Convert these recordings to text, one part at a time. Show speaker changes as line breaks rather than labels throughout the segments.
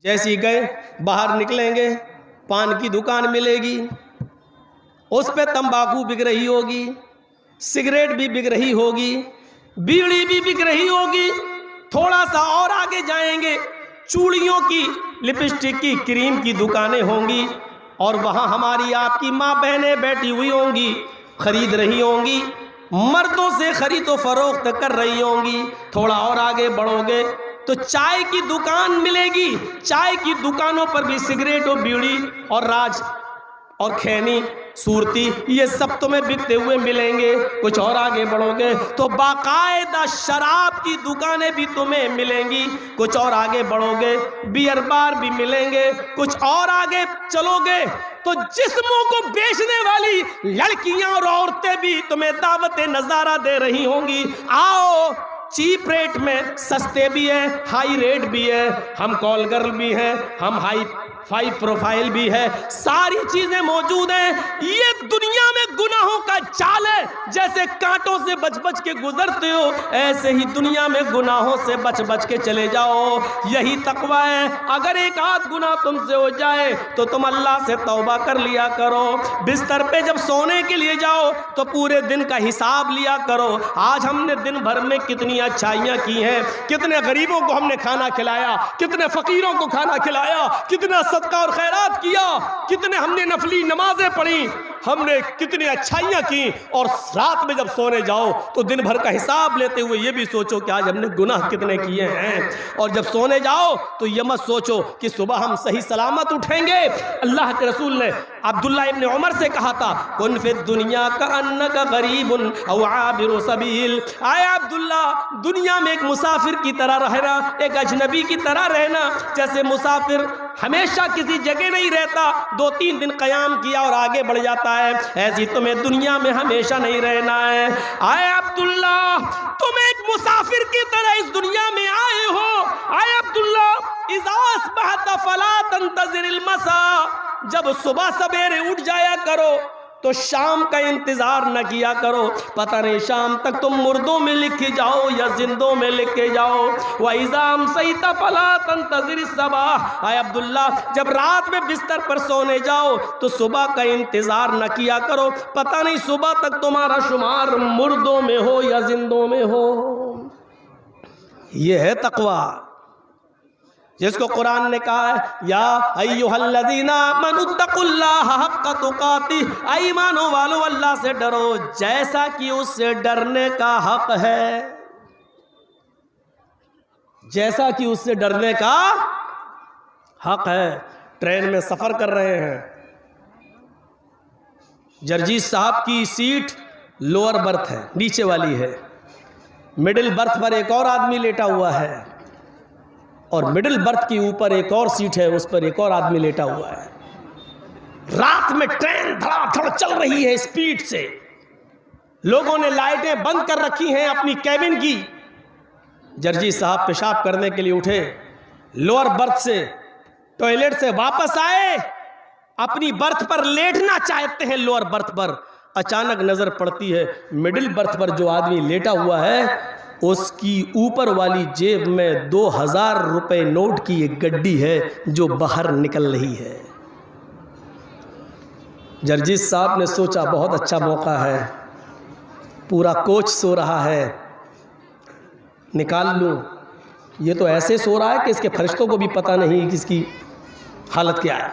जैसे ही गए बाहर निकलेंगे, पान की दुकान मिलेगी, उस पे तंबाकू बिक रही होगी, सिगरेट भी बिक रही होगी, बीड़ी भी बिक रही होगी। थोड़ा सा और आगे जाएंगे, चूड़ियों की, लिपस्टिक की, क्रीम की दुकानें होंगी और वहां हमारी आपकी माँ बहनें बैठी हुई होंगी, खरीद रही होंगी, मर्दों से खरीदो फरोख्त कर रही होंगी। थोड़ा और आगे बढ़ोगे तो चाय की दुकान मिलेगी, चाय की दुकानों पर भी सिगरेट और बीड़ी और राज और खैनी, सूरती, ये सब तुम्हें बिकते हुए मिलेंगे। कुछ और आगे बढ़ोगे तो बाकायदा शराब की दुकानें भी तुम्हें मिलेंगी। कुछ और आगे बढ़ोगे बियर बार भी मिलेंगे। कुछ और आगे चलोगे तो जिस्मों को बेचने वाली लड़कियां और औरतें भी तुम्हें दावतें नजारा दे रही होंगी। आओ, चीप रेट में, सस्ते भी है, हाई रेट भी है, हम कॉल गर्ल भी हैं, हम हाई फाई प्रोफाइल भी है, सारी चीजें मौजूद हैं। ये दुनिया में गुनाहों का जाल है। जैसे कांटों से बच बच के गुजरते हो, ऐसे ही दुनिया में गुनाहों से बच बच के चले जाओ। यही तकवा है। अगर एक आध गुनाह तुमसे हो जाए तो तुम अल्लाह से तौबा कर लिया करो। बिस्तर पे जब सोने के लिए जाओ तो पूरे दिन का हिसाब लिया करो। आज हमने दिन भर में कितनी अच्छाइयाँ की हैं, कितने गरीबों को हमने खाना खिलाया, कितने फकीरों को खाना खिलाया, कितना सदका और खैरात किया, कितने हमने नफली नमाजें पढ़ी, हमने कितनी अच्छाइयाँ की। और रात में जब सोने जाओ तो दिन भर का हिसाब लेते हुए ये भी सोचो कि आज हमने गुनाह कितने किए हैं। और जब सोने जाओ तो ये मत सोचो कि सुबह हम सही सलामत उठेंगे। अल्लाह के रसूल ने अब्दुल्ला इब्न उमर से कहा था, कुन फिद दुनिया का अन्नका गरीबुन औ आबिरु सबील। आया अब्दुल्ला, दुनिया में एक मुसाफिर की तरह रहना, एक अजनबी की तरह रहना। जैसे मुसाफिर हमेशा किसी जगह नहीं रहता, 2-3 दिन क़याम किया और आगे बढ़ जाता है, ऐसी तुम्हें दुनिया में हमेशा नहीं रहना है। आए अब्दुल्ला, तुम एक मुसाफिर की तरह इस दुनिया में आए हो। आए अब्दुल्ला, इज़ा अस्बहत फला तंतज़िरिल मसा, जब सुबह सवेरे उठ जाया करो तो शाम का इंतजार न किया करो। पता नहीं शाम तक तुम मुर्दों में लिखे जाओ या जिंदों में लिखे जाओ। वइज़ाम सईता फला तंतज़िर सबाह। आए अब्दुल्ला, जब रात में बिस्तर पर सोने जाओ तो सुबह का इंतजार न किया करो। पता नहीं सुबह तक तुम्हारा शुमार मुर्दों में हो या जिंदों में हो। यह है तकवा, जिसको कुरान ने कहा है, या अय्युहल्लज़ीना आमनुत्तकुल्लाह हक्का तुकातिह, ऐ ईमानो वालो अल्लाह से डरो जैसा कि उससे डरने का हक है, जैसा कि उससे डरने का हक है। ट्रेन में सफर कर रहे हैं, जर्जीस साहब की सीट लोअर बर्थ है, नीचे वाली है। मिडिल बर्थ पर एक और आदमी लेटा हुआ है और मिडिल बर्थ के ऊपर एक और सीट है, उस पर एक और आदमी लेटा हुआ है। रात में ट्रेन धड़ाधड़ चल रही है स्पीड से, लोगों ने लाइटें बंद कर रखी हैं अपनी कैबिन की। जर्जी साहब पेशाब करने के लिए उठे, लोअर बर्थ से टॉयलेट से वापस आए, अपनी बर्थ पर लेटना चाहते हैं लोअर बर्थ पर। अचानक नजर पड़ती है मिडिल बर्थ पर जो आदमी लेटा हुआ है उसकी ऊपर वाली जेब में 2000 रुपए नोट की एक गड्डी है जो बाहर निकल रही है। जर्जीस साहब ने सोचा बहुत अच्छा मौका है, पूरा कोच सो रहा है, निकाल लूं। ये तो ऐसे सो रहा है कि इसके फरिश्तों को भी पता नहीं कि इसकी हालत क्या है,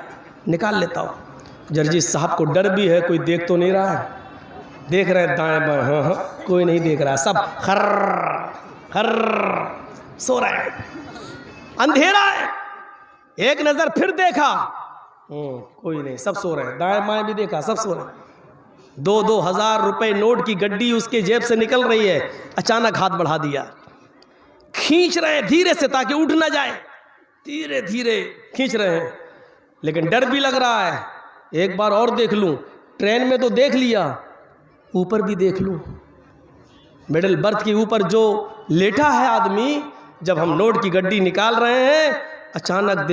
निकाल लेता हूँ। जर्जीस साहब को डर भी है, कोई देख तो नहीं रहा है, देख रहे हैं दाएं बाएं, हाँ हाँ कोई नहीं देख रहा है, सब खर्र खर्र सो रहे हैं, अंधेरा है। एक नजर फिर देखा, कोई नहीं, सब सो रहे हैं, दाएं बाएं भी देखा, सब सो रहे हैं। 2-2000 रुपए नोट की गड्डी उसके जेब से निकल रही है। अचानक हाथ बढ़ा दिया, खींच रहे हैं धीरे से ताकि उठ ना जाए, धीरे धीरे खींच रहे हैं, लेकिन डर भी लग रहा है। एक बार और देख लूं, ट्रेन में तो देख लिया, ऊपर भी देख लूं। मिडिल बर्थ के ऊपर जो लेटा है आदमी, जब हम नोट की गड्डी निकाल रहे हैं, अचानक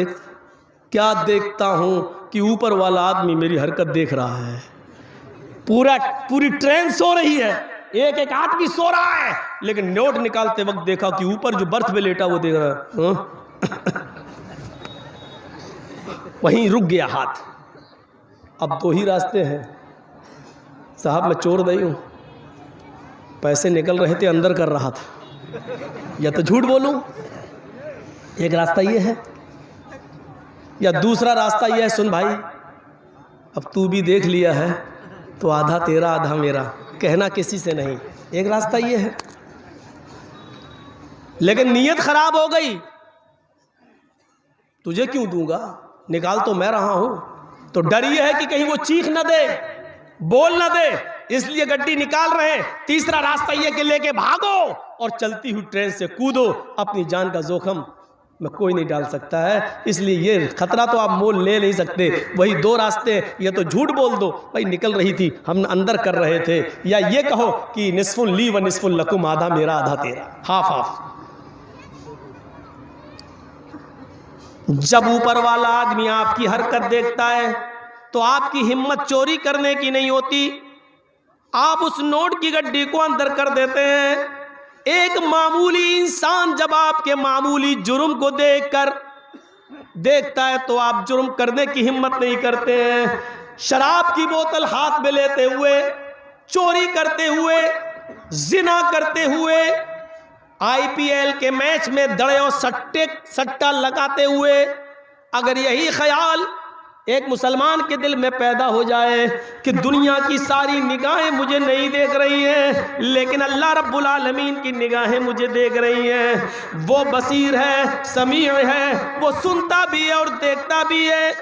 क्या देखता हूं कि ऊपर वाला आदमी मेरी हरकत देख रहा है। पूरी ट्रेन सो रही है, एक एक आदमी सो रहा है, लेकिन नोट निकालते वक्त देखा कि ऊपर जो बर्थ पे लेटा वो देख रहा है। वहीं रुक गया हाथ। अब 2 ही रास्ते हैं साहब, मैं चोर नहीं हूँ, पैसे निकल रहे थे अंदर कर रहा था, या तो झूठ बोलूँ, एक रास्ता ये है, या दूसरा रास्ता ये है, सुन भाई अब तू भी देख लिया है तो आधा तेरा आधा मेरा, कहना किसी से नहीं, एक रास्ता ये है। लेकिन नीयत खराब हो गई, तुझे क्यों दूंगा, निकाल तो मैं रहा हूं, तो डर ये है कि कहीं वो चीख ना दे, बोल ना दे, इसलिए गड्डी निकाल रहे हैं। तीसरा रास्ता ये कि लेके भागो और चलती हुई ट्रेन से कूदो, अपनी जान का जोखम में कोई नहीं डाल सकता है, इसलिए ये खतरा तो आप मोल ले नहीं सकते। वही 2 रास्ते, या तो झूठ बोल दो भाई निकल रही थी हम अंदर कर रहे थे, या ये कहो कि निस्फुल ली व निस्फुल लकुम, आधा मेरा आधा तेरा, हाफ हाफ। जब ऊपर वाला आदमी आपकी हरकत देखता है तो आपकी हिम्मत चोरी करने की नहीं होती, आप उस नोट की गड्डी को अंदर कर देते हैं। एक मामूली इंसान जब आपके मामूली जुर्म को देखता है तो आप जुर्म करने की हिम्मत नहीं करते हैं। शराब की बोतल हाथ में लेते हुए, चोरी करते हुए, जिना करते हुए, आईपीएल के मैच में दड़े और सट्टा लगाते हुए, अगर यही ख्याल एक मुसलमान के दिल में पैदा हो जाए कि दुनिया की सारी निगाहें मुझे नहीं देख रही हैं लेकिन अल्लाह रब्बुल आलमीन की निगाहें मुझे देख रही हैं, वो बसीर है, समीअ है, वो सुनता भी है और देखता भी है।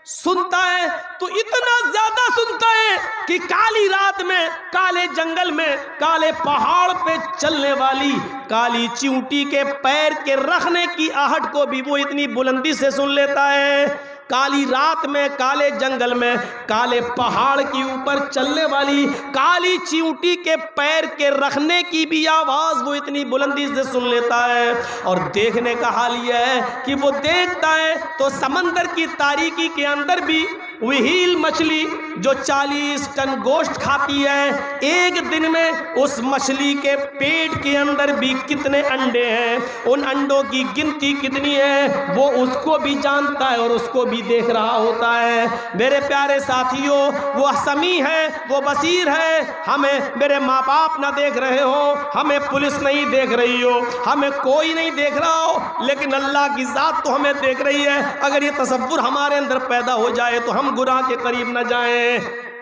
सुनता है तो इतना ज्यादा सुनता है कि काली रात में, काले जंगल में, काले पहाड़ पे चलने वाली काली चींटी के पैर के रखने की आहट को भी वो इतनी बुलंदी से सुन लेता है। काली रात में, काले जंगल में, काले पहाड़ के ऊपर चलने वाली काली चींटी के पैर के रखने की भी आवाज़ वो इतनी बुलंदी से सुन लेता है। और देखने का हाल यह है कि वो देखता है तो समंदर की तारीकी के अंदर भी व्हील मछली जो 40 टन गोश्त खाती है, एक दिन में उस मछली के पेट के अंदर भी कितने अंडे हैं, उन अंडों की गिनती कितनी है, वो उसको भी जानता है और उसको भी देख रहा होता है। मेरे प्यारे साथियों, वो समी है, वो बसीर है। हमें मेरे माँ बाप ना देख रहे हो, हमें पुलिस नहीं देख रही हो, हमें कोई नहीं देख रहा हो, लेकिन अल्लाह की ज़ात तो हमें देख रही है। अगर ये तसव्वुर हमारे अंदर पैदा हो जाए तो हम गुनाह के करीब न जाएं।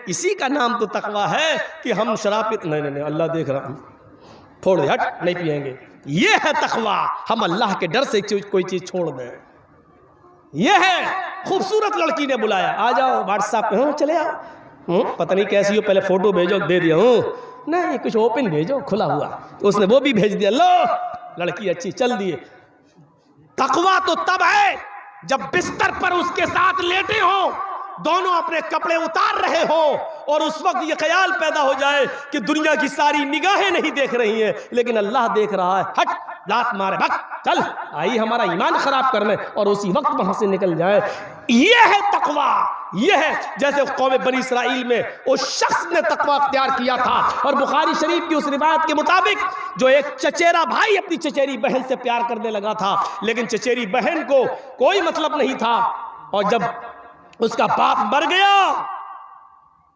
इसी का नाम तो तकवा है कि हम शराब नहीं, अल्लाह देख रहा, छोड़ हट, नहीं पिएंगे, ये है तकवा। हम अल्लाह के डर से कोई चीज़ छोड़ दें। ये है खूबसूरत लड़की ने बुलाया, आ जाओ व्हाट्सएप पे, हाँ चले आओ, पता नहीं कैसी हो, पहले फोटो भेजो, दे दिया, नहीं कुछ ओपन भेजो खुला हुआ, उसने वो भी भेज दिया, लो लड़की अच्छी, चल दिए। तकवा तो तब है जब बिस्तर पर उसके साथ लेटे हो, दोनों अपने कपड़े उतार रहे हो और उस वक्त ये ख्याल पैदा हो जाए कि दुनिया की सारी निगाहें नहीं देख रही हैं लेकिन अल्लाह देख रहा है, हट लात मारे भग, चल आई हमारा ईमान खराब करने, और उसी वक्त वहां से निकल जाए। ये है तकवा। ये है जैसे कौम बनी इसराइल में उस शख्स ने तकवा अख्तियार किया था, और बुखारी शरीफ की उस रिवायत के मुताबिक जो एक चचेरा भाई अपनी चचेरी बहन से प्यार करने लगा था, लेकिन चचेरी बहन को कोई मतलब नहीं था, और जब उसका बाप मर गया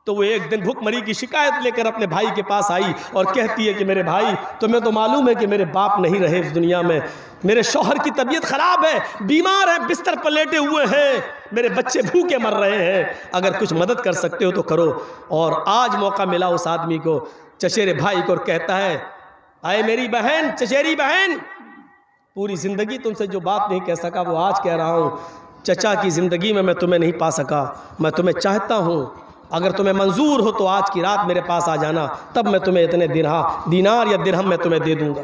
तो वो एक दिन भूखमरी की शिकायत लेकर अपने भाई के पास आई और कहती है कि मेरे भाई, तुम्हें तो मालूम है कि मेरे बाप नहीं रहे इस दुनिया में, मेरे शौहर की तबीयत खराब है, बीमार है, बिस्तर पर लेटे हुए हैं, मेरे बच्चे भूखे मर रहे हैं, अगर कुछ मदद कर सकते हो तो करो। और आज मौका मिला उस आदमी को, चचेरे भाई को, और कहता है, आए मेरी बहन, चचेरी बहन, पूरी ज़िंदगी तुमसे जो बात नहीं कह सका वो आज कह रहा हूँ। चचा की ज़िंदगी में मैं तुम्हें नहीं पा सका, मैं तुम्हें चाहता हूँ, अगर तुम्हें मंजूर हो तो आज की रात मेरे पास आ जाना, तब मैं तुम्हें इतने दिनार या दिरहम मैं तुम्हें दे दूँगा।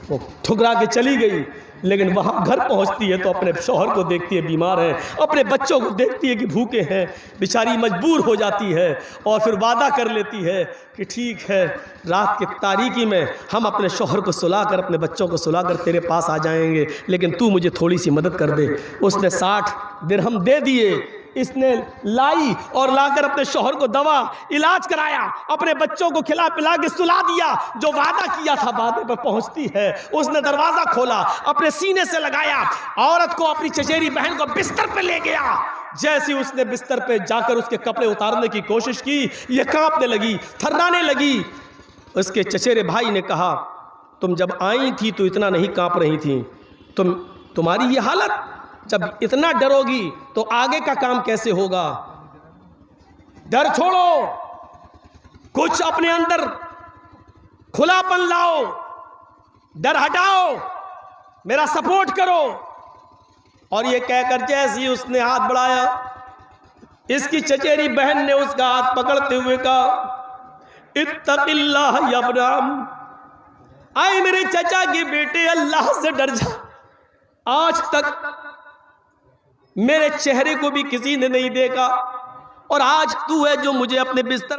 वो ठुकरा के चली गई, लेकिन वहाँ घर पहुँचती है तो अपने शौहर को देखती है बीमार है, अपने बच्चों को देखती है कि भूखे हैं, बेचारी मजबूर हो जाती है और फिर वादा कर लेती है कि ठीक है, रात की तारीकी में हम अपने शौहर को सुलाकर, अपने बच्चों को सुलाकर तेरे पास आ जाएंगे, लेकिन तू मुझे थोड़ी सी मदद कर दे। उसने 60 दिरहम दे दिए। इसने लाई और लाकर अपने शौहर को दवा इलाज कराया, अपने बच्चों को खिला पिला के सुला दिया। जो वादा किया था वादे पर पहुंचती है। उसने दरवाजा खोला, अपने सीने से लगाया, औरत को, अपनी चचेरी बहन को बिस्तर पे ले गया। जैसे उसने बिस्तर पे जाकर उसके कपड़े उतारने की कोशिश की, ये कांपने लगी, थर्राने लगी। उसके चचेरे भाई ने कहा, तुम जब आई थी तो इतना नहीं कांप रही थी, तुम्हारी ये हालत, जब इतना डरोगी तो आगे का काम कैसे होगा। डर छोड़ो, कुछ अपने अंदर खुलापन लाओ, डर हटाओ, मेरा सपोर्ट करो। और ये कहकर जैसे ही उसने हाथ बढ़ाया, इसकी चचेरी बहन ने उसका हाथ पकड़ते हुए कहा, इत्तक़िल्लाह या इब्राहिम, आए मेरे चचा के बेटे, अल्लाह से डर जा। आज तक मेरे चेहरे को भी किसी ने नहीं देखा और आज तू है जो मुझे अपने बिस्तर